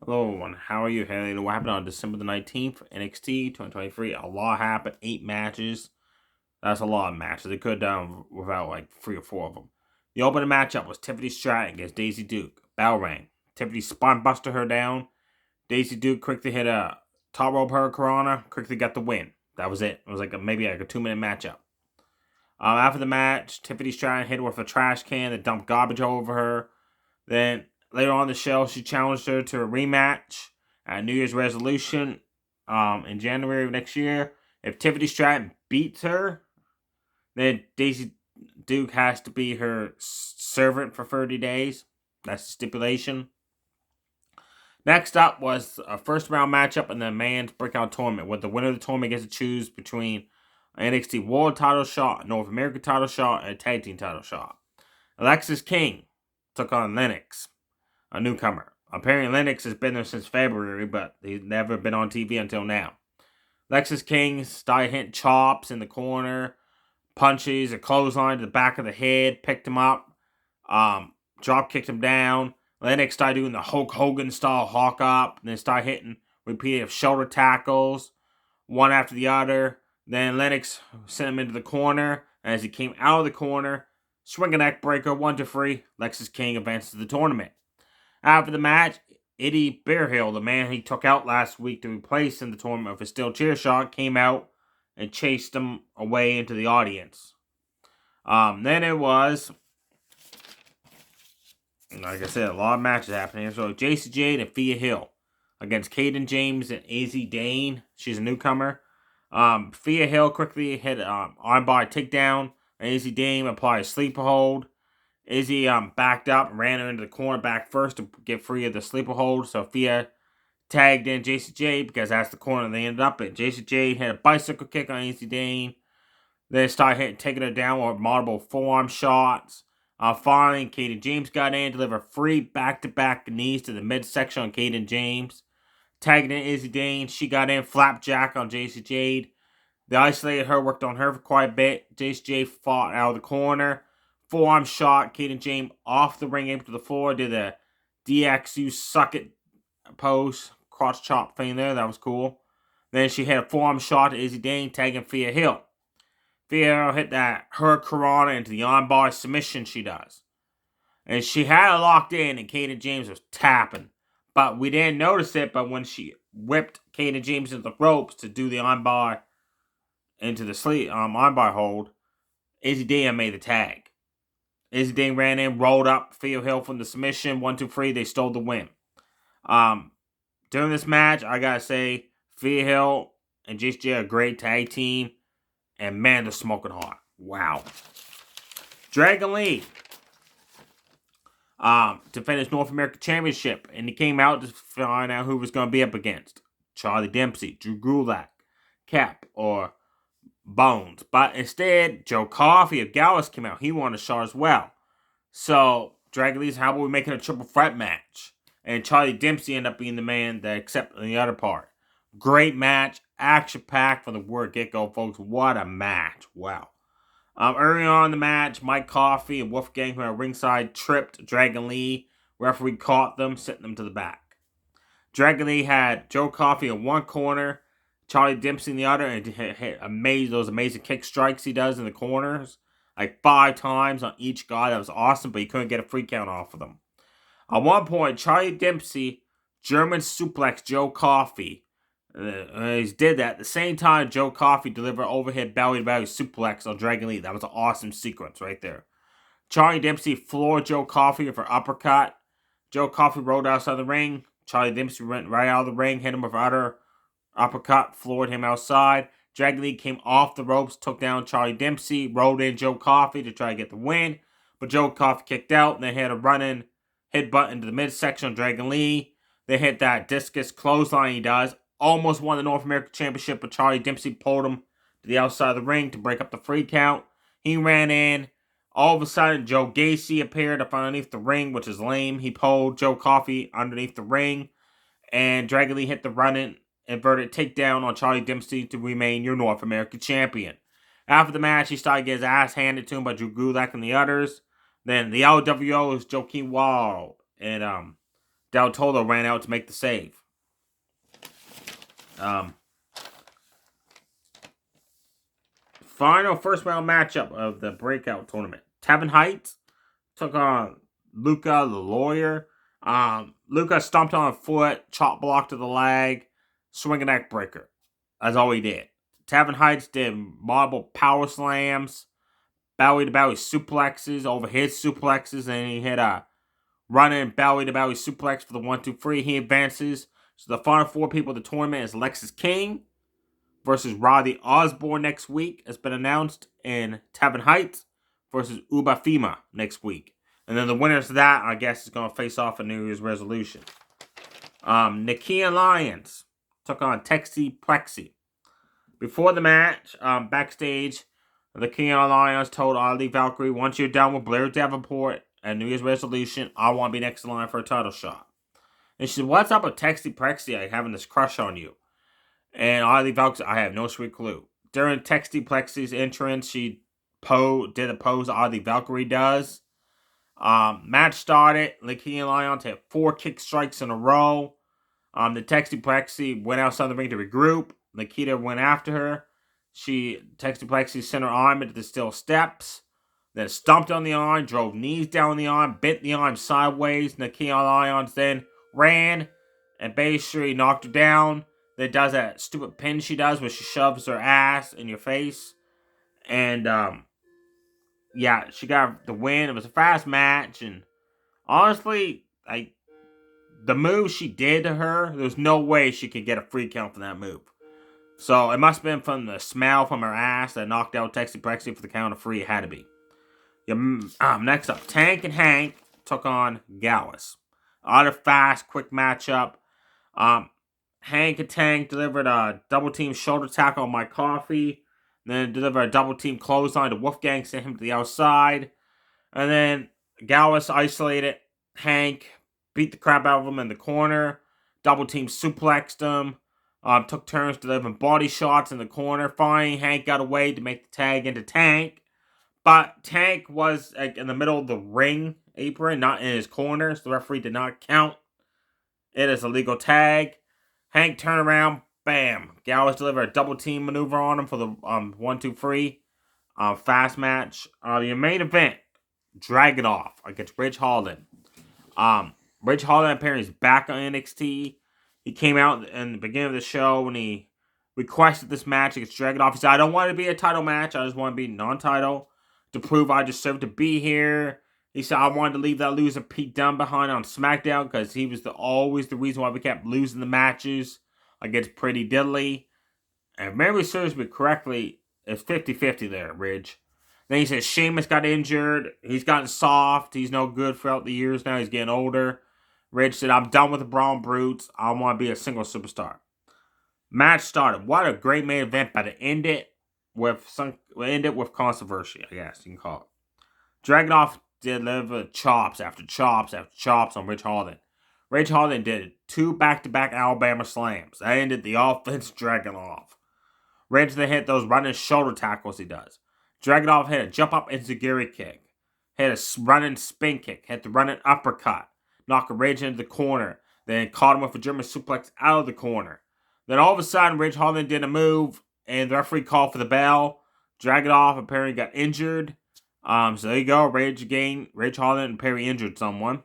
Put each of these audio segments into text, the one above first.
Hello, everyone. How are you? Hey, what happened on December the 19th, NXT 2023? A lot happened. 8 matches. That's a lot of matches. They could have done without like 3 or 4 of them. The opening matchup was Tiffany Stratton against Daisy Duke. Bell rang. Tiffany spine busted her down. Daisy Duke quickly hit a top rope hurricanrana. Quickly got the win. That was it. It was like maybe like a 2-minute matchup. After the match, Tiffany Stratton hit her with a trash can that dumped garbage all over her. Then later on in the show, she challenged her to a rematch at New Year's resolution in January of next year. If Tiffany Stratton beats her, then Daisy Duke has to be her servant for 30 days. That's the stipulation. Next up was a first round matchup in the men's breakout tournament, where the winner of the tournament gets to choose between an NXT World title shot, a North American title shot, and a tag team title shot. Alexis King took on Lennox, a newcomer. Apparently, Lennox has been there since February, but he's never been on TV until now. Lexus King started hitting chops in the corner, punches, a clothesline to the back of the head, picked him up, drop kicked him down. Lennox started doing the Hulk Hogan style hawk up, and then started hitting repeated shoulder tackles, one after the other. Then Lennox sent him into the corner. As he came out of the corner, swing a neck breaker, 1-3. Lexus King advances to the tournament. After the match, Eddie Bearhill, the man he took out last week to replace in the tournament with a steel chair shot, came out and chased him away into the audience. Then it was, like I said, a lot of matches happening. So Jacy Jayne and Thea Hill against Kaden James and AZ Dane. She's a newcomer. Thea Hill quickly hit armbar takedown. AZ Dane applied a sleeper hold. Izzy backed up and ran her into the corner back first to get free of the sleeper hold. So Thea tagged in Jacy Jayne because that's the corner they ended up in. Jacy Jayne hit a bicycle kick on AZ Dane. Then started taking her down with multiple forearm shots. Finally, Kaden James got in, delivered 3 back-to-back knees to the midsection on Kaden James. Tagged in Izzy Dane. She got in, flapjack on Jacy Jayne. They isolated her, worked on her for quite a bit. Jacy Jayne fought out of the corner. Forearm shot, Kaden James off the ring into the floor. Did a DXU suck it pose, crotch chop thing there. That was cool. Then she hit a forearm shot to Izzy Dane, tagging Thea Hill. Thea Hill hit that hurricanrana into the armbar submission she does. And she had it locked in, and Kaden James was tapping. But we didn't notice it, but when she whipped Kaden James into the ropes to do the armbar into the sleep armbar hold, Izzy Dane made the tag. Izzy Dane ran in, rolled up Thea Hill from the submission. 1-2-3, they stole the win. During this match, I gotta say, Thea Hill and Jacy Jayne are a great tag team. And man, they're smoking hot. Wow. Dragon Lee to finish North American Championship. And he came out to find out who was going to be up against. Charlie Dempsey, Drew Gulak, Cap, or Bones. But instead, Joe Coffey of Gallus came out. He won a shot as well. So, Dragon Lee's, how about we make it a triple threat match? And Charlie Dempsey ended up being the man that accepted the other part. Great match. Action-packed from the word get-go, folks. What a match. Wow. Early on in the match, Mike Coffey and Wolfgang, who were ringside, tripped Dragon Lee. Referee caught them, sent them to the back. Dragon Lee had Joe Coffey in one corner, Charlie Dempsey in the other, and hit those amazing kick strikes he does in the corners. Like 5 times on each guy. That was awesome, but he couldn't get a free count off of them. At one point, Charlie Dempsey German suplex Joe Coffey. He did that at the same time Joe Coffey delivered overhead belly-to-belly suplex on Dragon Lee. That was an awesome sequence right there. Charlie Dempsey floored Joe Coffey with an uppercut. Joe Coffey rolled outside the ring. Charlie Dempsey went right out of the ring, hit him with another uppercut, floored him outside. Dragon Lee came off the ropes, took down Charlie Dempsey, rolled in Joe Coffey to try to get the win. But Joe Coffey kicked out, and they had a running headbutt into the midsection of Dragon Lee. They hit that discus clothesline he does. Almost won the North American Championship, but Charlie Dempsey pulled him to the outside of the ring to break up the free count. He ran in. All of a sudden, Joe Gacy appeared up underneath the ring, which is lame. He pulled Joe Coffey underneath the ring, and Dragon Lee hit the running inverted takedown on Charlie Dempsey to remain your North American champion. After the match, he started to get his ass handed to him by Drew Gulak and the others. Then the LWO's Joaquin Wild and Del Toro ran out to make the save. Final first round matchup of the breakout tournament. Tevin Heights took on Luca the Lawyer. Luca stomped on a foot, chop block to the leg, swing a neck breaker. That's all he did. Tevin Heights did marble power slams, belly to belly suplexes over his suplexes, and he hit a running belly to belly suplex for the 1-2-3. He advances. So the final 4 people of the tournament is Lexis King versus Roddy Osborne next week. It's been announced in Tevin Heights versus Uba Fima next week. And then the winners of that, I guess, is going to face off a New Year's resolution. Nakia Lyons took on Texi Plexi. Before the match, backstage, the Nakia Lyons told Ali Valkyrie, once you're done with Blair Davenport and New Year's resolution, I want to be next in line for a title shot. And she said, what's up with Texi Plexi? I having this crush on you. And Ali Valkyrie, I have no sweet clue. During Texi Plexi's entrance, she did a pose Ali Valkyrie does. Match started. Nakia Lyons hit 4 kick strikes in a row. The Texi Plexi went outside the ring to regroup. Nikita went after her. Texi Plexi sent her arm into the steel steps. Then stomped on the arm, drove knees down the arm, bent the arm sideways. Nakia Lyons then ran and basically knocked her down. Then does that stupid pin she does where she shoves her ass in your face. And, yeah, she got the win. It was a fast match. And honestly, the move she did to her, there's no way she could get a free count from that move. So it must have been from the smell from her ass that knocked out Texi Plexi for the count of 3. It had to be. Next up, Tank and Hank took on Gallus. Another fast, quick matchup. Hank and Tank delivered a double team shoulder tackle on Mike Coffey. Then delivered a double team clothesline to Wolfgang, sent him to the outside. And then Gallus isolated Hank, beat the crap out of him in the corner. Double team suplexed him. Took turns delivering body shots in the corner. Finally, Hank got away to make the tag into Tank. But Tank was in the middle of the ring apron, not in his corner. So the referee did not count it as a legal tag. Hank turned around. Bam. Gallus delivered a double team maneuver on him for the 1-2-3. Fast match. The main event, Dragunov against Ridge Holland. Ridge Holland apparently is back on NXT. He came out in the beginning of the show when he requested this match against Dragunov. He said, I don't want it to be a title match. I just want to be non-title to prove I deserve to be here. He said, I wanted to leave that loser Pete Dunne behind on SmackDown because he was always the reason why we kept losing the matches against Pretty Diddley. And if memory serves me correctly, it's 50-50 there, Ridge. Then he says Sheamus got injured. He's gotten soft. He's no good throughout the years now. He's getting older. Ridge said, I'm done with the Braun Brutes. I want to be a single superstar. Match started. What a great main event, but it ended with controversy, I guess you can call it. Dragunov delivered chops after chops after chops on Ridge Holland. Ridge Holland did 2 back-to-back Alabama slams. That ended the offense Dragunov. Ridge then hit those running shoulder tackles he does. Dragunov hit a jump-up enziguri kick. Hit a running spin kick. Hit the running uppercut. Knocked Ridge into the corner. Then caught him with a German suplex out of the corner. Then all of a sudden, Ridge Holland did a move, and the referee called for the bell. Dragunov apparently got injured. So there you go. Ridge Holland apparently injured someone.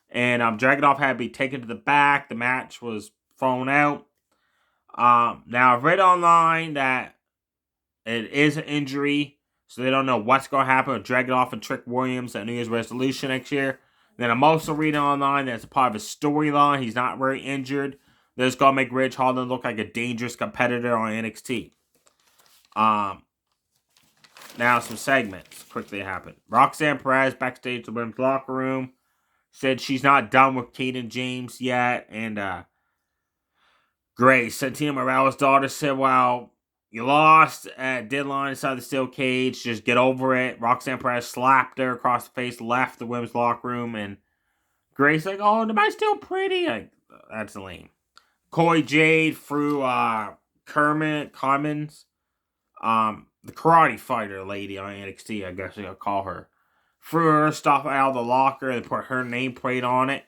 And Dragunov had to be taken to the back. The match was thrown out. Now, I've read online that it is an injury, so they don't know what's going to happen with Dragunov and Trick Williams at New Year's resolution next year. Then I'm also reading online that it's a part of his storyline. He's not very injured. They're just going to make Ridge Holland look like a dangerous competitor on NXT. Now, some segments quickly happen. Roxanne Perez backstage the women's locker room said she's not done with Kaden James yet. And Grace, Santina Morales' daughter, said, well, you lost at deadline inside the steel cage. Just get over it. Roxanne Perez slapped her across the face, left the women's locker room. And Grace like, oh, am I still pretty? Like, that's lame. Corey Jade threw Cummins, the karate fighter lady on NXT, I guess I'll call her, threw her stuff out of the locker and put her nameplate on it.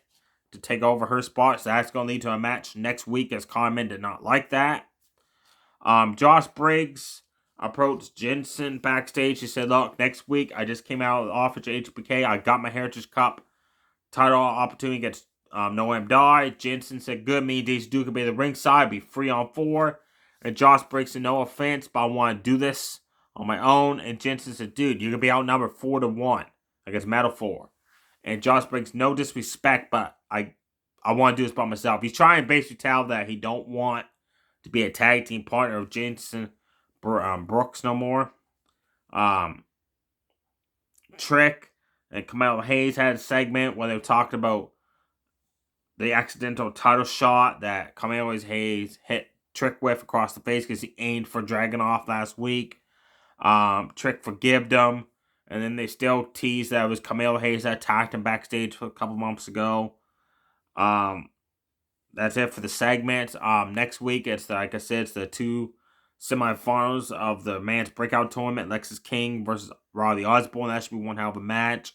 to take over her spot. So that's going to lead to a match next week, as Carmen did not like that. Josh Briggs approached Jensen backstage. He said, look, next week I just came out of the office to HBK. I got my Heritage Cup title opportunity against Noam Dar. Jensen said, good, me and Daisy Duke can be the ringside, be 3-on-4. And Josh Briggs said, no offense, but I want to do this on my own. And Jensen said, dude, you're going to be outnumbered 4-1 against Metal 4. And Josh Briggs, no disrespect, but I want to do this by myself. He's trying to basically tell that he don't want to be a tag team partner of Jensen Brooks no more. Trick and Carmelo Hayes had a segment where they were talking about the accidental title shot that Carmelo Hayes hit Trick with across the face because he aimed for Dragunov last week. Trick forgave them. And then they still teased that it was Carmelo Hayes that attacked him backstage a couple months ago. That's it for the segments. Next week, like I said, it's the 2 semifinals of the Man's Breakout Tournament. Lexis King versus Riley Osborne. That should be one hell of a match.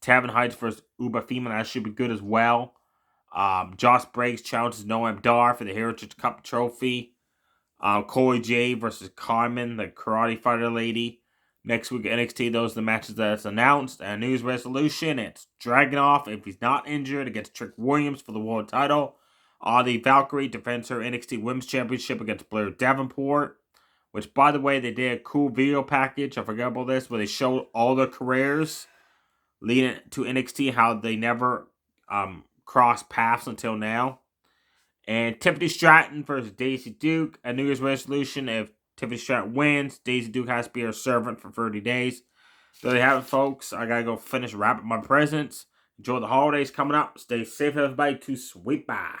Tavern Heights versus Uber Female. That should be good as well. Josh Briggs challenges Noam Dar for the Heritage Cup trophy. Corey J versus Carmen, the karate fighter lady. Next week at NXT, those are the matches that's announced. And news resolution, it's Dragunov, if he's not injured, against Trick Williams for the world title. Audie Valkyrie defends her NXT Women's Championship against Blair Davenport. Which, by the way, they did a cool video package, I forgot about this, where they showed all their careers leading to NXT, how they never crossed paths until now. And Tiffany Stratton versus Daisy Duke. A New Year's resolution, if Tiffany Stratton wins, Daisy Duke has to be her servant for 30 days. So there you have it, folks. I gotta go finish wrapping my presents. Enjoy the holidays coming up. Stay safe, everybody. Too sweet. Bye.